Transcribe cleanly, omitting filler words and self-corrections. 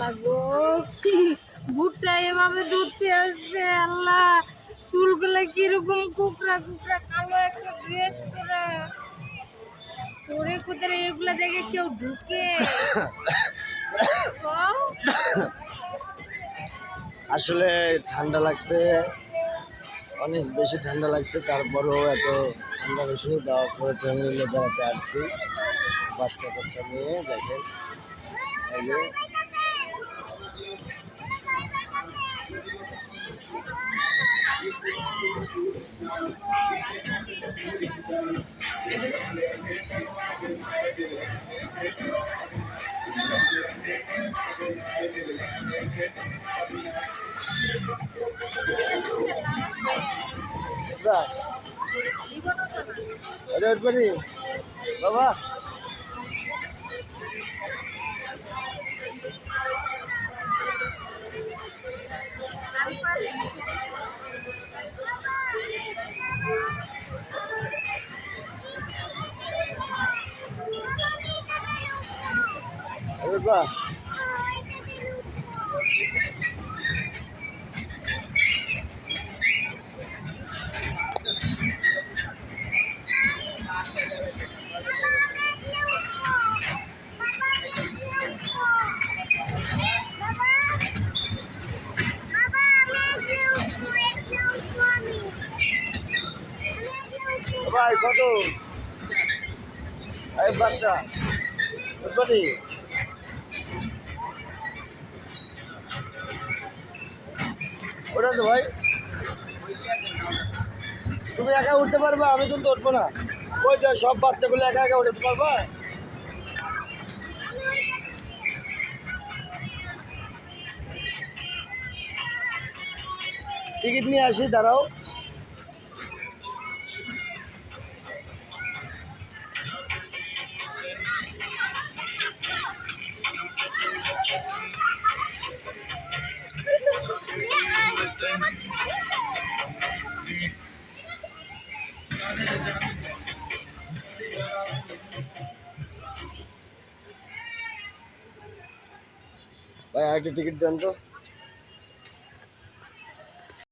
আল্লাহ গো, কি ভুট্টা এভাবে ধরতে আসছে। আল্লাহ, চুলগুলো কিরকম কুকড়া কুকড়া, কালো একটা ড্রেস পরে পরে কোথায় এগুলা জায়গায় কেউ ঢুকে? আসলে ঠান্ডা লাগছে, অনেক বেশি ঠান্ডা লাগছে। তারপরেও এত ঠান্ডা বেশি দেওয়ার পরে ফ্যামিলি নিয়ে বেড়াতে আসছি বাচ্চা কাচ্চা নিয়ে। দেখেন এই যে বাবা বাবা ভাই কত এই বাচ্চা বুঝলি ওটা তো ভাই তুমি একা উঠতে পারবা? আমি কিন্তু উঠবো না। ওই যে সব বাচ্চাগুলো একা একা উঠতে পারবা? টিকিট নিয়ে আসি, দাঁড়াও। ভাই আরেকটা টিকিট দেন তো।